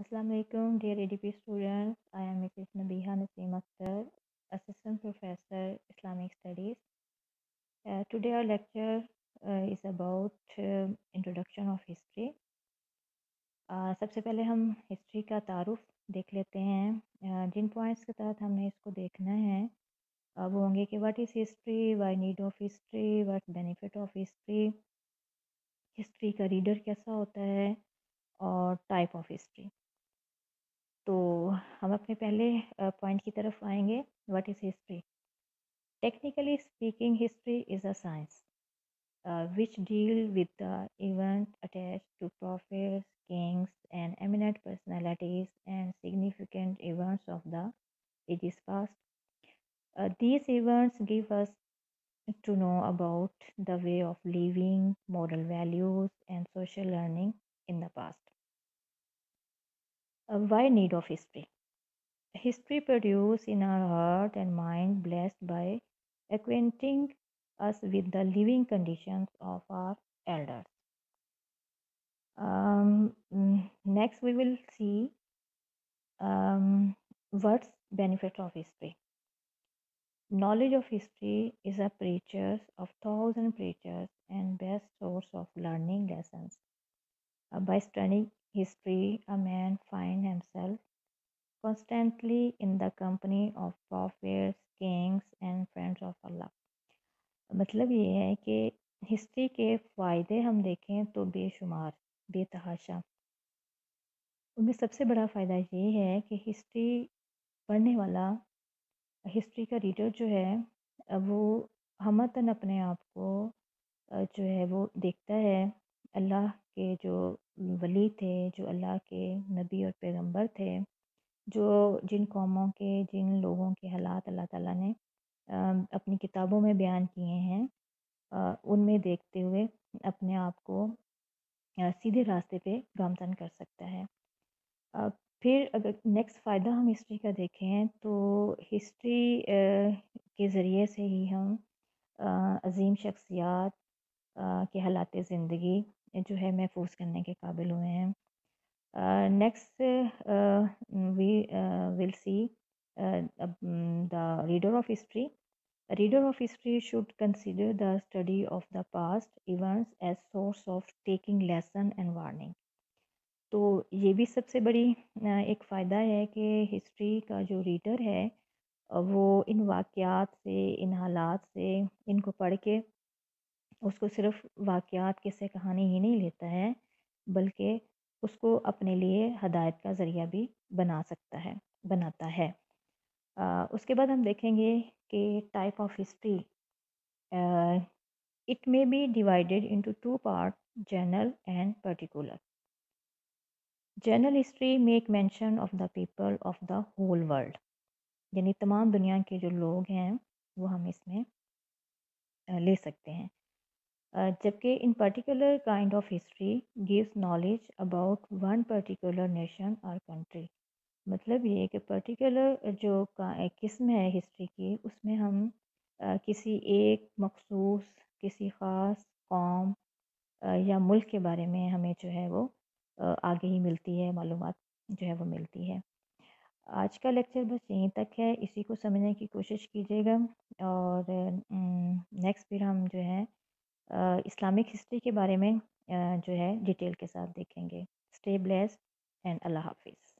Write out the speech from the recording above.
Assalamu alaikum, dear ADP students. I am Mrs. Nabiha Naseem Akhtar, Assistant Professor, Islamic Studies. Today our lecture is about Introduction of History. सबसे पहले हम history का तारुफ देख लेते हैं। जिन पॉइंट्स के तहत हमने इसको देखना है वो होंगे कि what is history, why need of history, what benefit of history, history का रीडर कैसा होता है और टाइप ऑफ हिस्ट्री। तो हम अपने पहले पॉइंट की तरफ आएंगे। What is history? Technically speaking, history is a science which deal with the event attached to prophets, kings, and eminent personalities and significant events of the ages past. These events give us to know about the way of living, moral values, and social learning in the past. Why need of history? History produced in our heart and mind, blessed by acquainting us with the living conditions of our elders. Next, we will see what's benefit of history. Knowledge of history is a preachers of thousand preachers and best source of learning lessons. By studying history, a man finds himself constantly in the company of prophets, kings and friends of Allah. मतलब ये है कि history के फ़ायदे हम देखें तो बेशुमार, बेतहाशा। उनमें सबसे बड़ा फ़ायदा ये है कि हिस्ट्री पढ़ने वाला, हिस्ट्री का रीडर जो है वो हमतन अपने आप को जो है वो देखता है अल्लाह के जो वली थे, जो अल्लाह के नबी और पैगंबर थे, जो जिन कौमों के, जिन लोगों के हालात अल्लाह ताला ने अपनी किताबों में बयान किए हैं, उनमें देखते हुए अपने आप को सीधे रास्ते पे गामजन कर सकता है। फिर अगर नेक्स्ट फ़ायदा हम हिस्ट्री का देखें तो हिस्ट्री के ज़रिए से ही हम अज़ीम शख्सियात के हालात ज़िंदगी जो है महफूज करने के काबिल हुए हैं। Next we will see the reader of history. A reader of history should consider the study of the past events as source of taking lesson and warning. तो ये भी सबसे बड़ी एक फ़ायदा है कि हिस्ट्री का जो रीडर है वो इन वाक़यात से, इन हालात से, इनको पढ़ के उसको सिर्फ़ वाक़यात, किस्से कहानी ही नहीं लेता है, बल्कि उसको अपने लिए हदायत का ज़रिया भी बनाता है। उसके बाद हम देखेंगे कि type of history, it may be divided into two part, general and particular. General history make mention of the people of the whole world, यानी तमाम दुनिया के जो लोग हैं वो हम इसमें ले सकते हैं। जबकि इन particular kind of history gives knowledge about one particular nation और कंट्री। मतलब ये कि पर्टिकुलर जो किस्म है हिस्ट्री की, उसमें हम किसी एक मखसूस, किसी ख़ास कौम या मुल्क के बारे में हमें जो है वो आगे ही मिलती है, मालूमात जो है वो मिलती है। आज का लेक्चर बस यहीं तक है, इसी को समझने की कोशिश कीजिएगा और नेक्स्ट फिर हम जो है इस्लामिक हिस्ट्री के बारे में जो है डिटेल के साथ देखेंगे। स्टे ब्लेस्ड एंड अल्लाह हाफिज़।